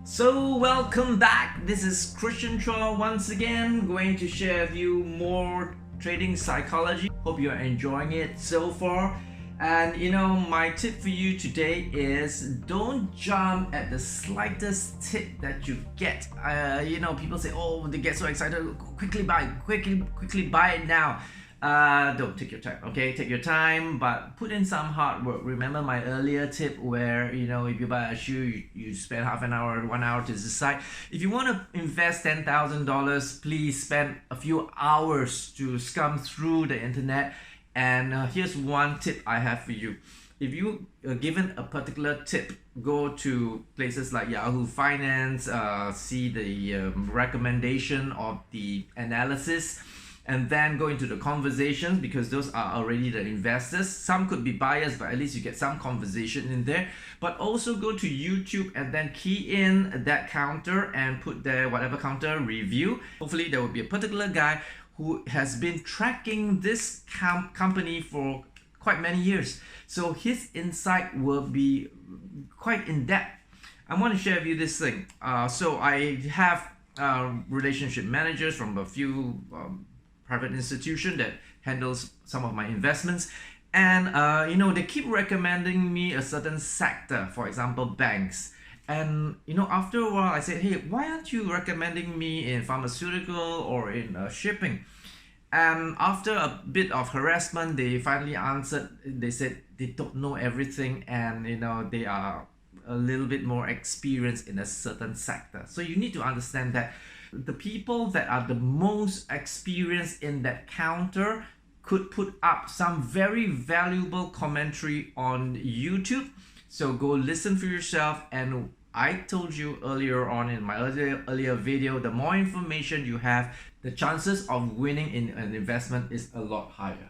So welcome back. This is Chua once again, going to share with you more trading psychology. Hope you're enjoying it so far. And my tip for you today is don't jump at the slightest tip that you get. People say, oh, they get so excited, quickly buy it now. Don't take your time, okay? Take your time, but put in some hard work. Remember my earlier tip where, if you buy a shoe, you spend half an hour, 1 hour to decide. If you want to invest $10,000, please spend a few hours to skim through the internet. And here's one tip I have for you. If you are given a particular tip, go to places like Yahoo Finance, see the recommendation of the analysis, and then go into the conversations, because those are already the investors. Some could be buyers, but at least you get some conversation in there. But also go to YouTube and then key in that counter and put there whatever counter review. Hopefully there will be a particular guy who has been tracking this company for quite many years. So his insight will be quite in depth. I want to share with you this thing. So I have relationship managers from a few private institution that handles some of my investments, and they keep recommending me a certain sector, for example banks. And after a while I said, hey, why aren't you recommending me in pharmaceutical or in shipping? And after a bit of harassment, they finally answered. They said they don't know everything, and they are a little bit more experienced in a certain sector. So you need to understand that the people that are the most experienced in that counter could put up some very valuable commentary on YouTube. So go listen for yourself. And I told you earlier on in my earlier video, the more information you have, the chances of winning in an investment is a lot higher.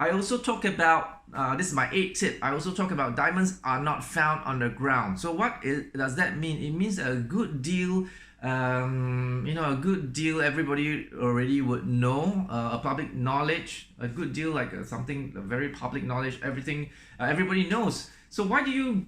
I also talk about, this is my 8th tip, I also talk about diamonds are not found on the ground. So what does that mean? It means a good deal, a good deal everybody already would know, a public knowledge, a good deal like something, a very public knowledge, everything everybody knows. So why do you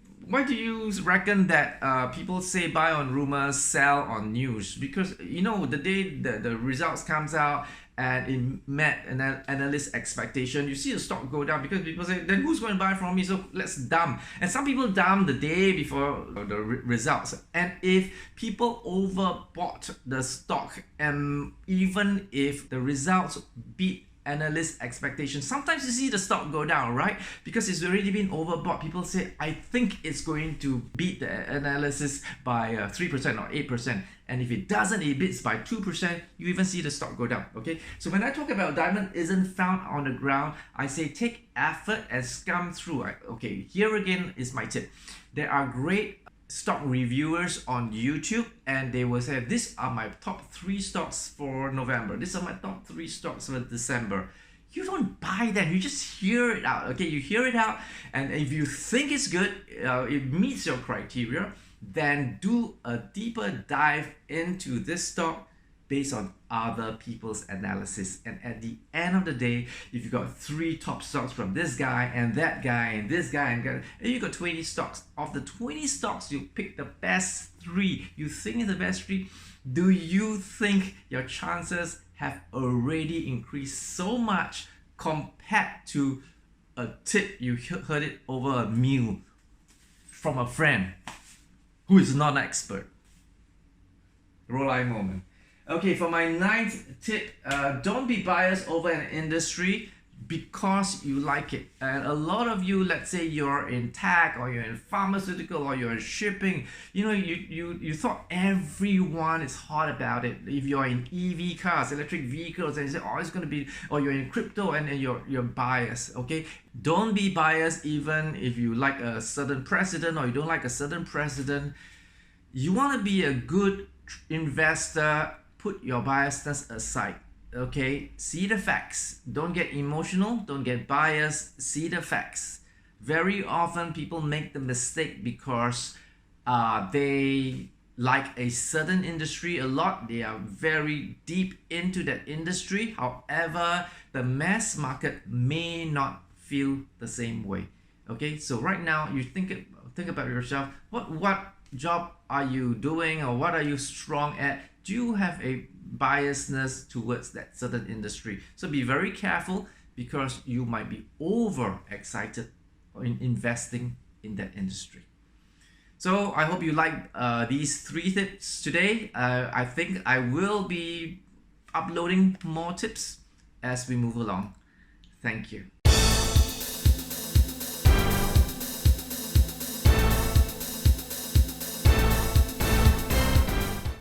reckon that people say buy on rumors, sell on news? Because the day the results comes out and it met an analyst expectation, you see the stock go down, because people say, then who's going to buy from me? So let's dump. And some people dump the day before the results. And if people overbought the stock, and even if the results beat analyst expectations, sometimes you see the stock go down, right? Because it's already been overbought. People say, I think it's going to beat the analysis by 3% or 8%. And if it doesn't, it beats by 2%, you even see the stock go down, okay? So when I talk about diamond isn't found on the ground, I say take effort and skim through. Okay, here again is my tip. There are great stock reviewers on YouTube, and they will say, these are my top 3 stocks for November, these are my top 3 stocks for December. You don't buy them, you just hear it out, okay? You hear it out, and if you think it's good, it meets your criteria, then do a deeper dive into this stock based on other people's analysis. And at the end of the day, if you got 3 top stocks from this guy and that guy and this guy and you got 20 stocks. Of the 20 stocks, you pick the best 3. You think it's the best 3. Do you think your chances have already increased so much compared to a tip you heard it over a meal from a friend who is not an expert? Roll eye moment. Okay, for my 9th tip, don't be biased over an industry because you like it. And a lot of you, let's say you're in tech or you're in pharmaceutical or you're in shipping, you thought everyone is hot about it. If you're in EV cars, electric vehicles, and you say, oh, it's going to be, or you're in crypto and you're biased, okay? Don't be biased even if you like a certain president or you don't like a certain president. You want to be a good investor. Put your biasness aside, okay? See the facts. Don't get emotional, don't get biased, see the facts. Very often people make the mistake because they like a certain industry a lot. They are very deep into that industry. However, the mass market may not feel the same way, okay? So right now, you think about yourself, what job are you doing, or what are you strong at? Do you have a biasness towards that certain industry? So be very careful, because you might be over excited in investing in that industry. So I hope you like these 3 tips today. I think I will be uploading more tips as we move along. Thank you.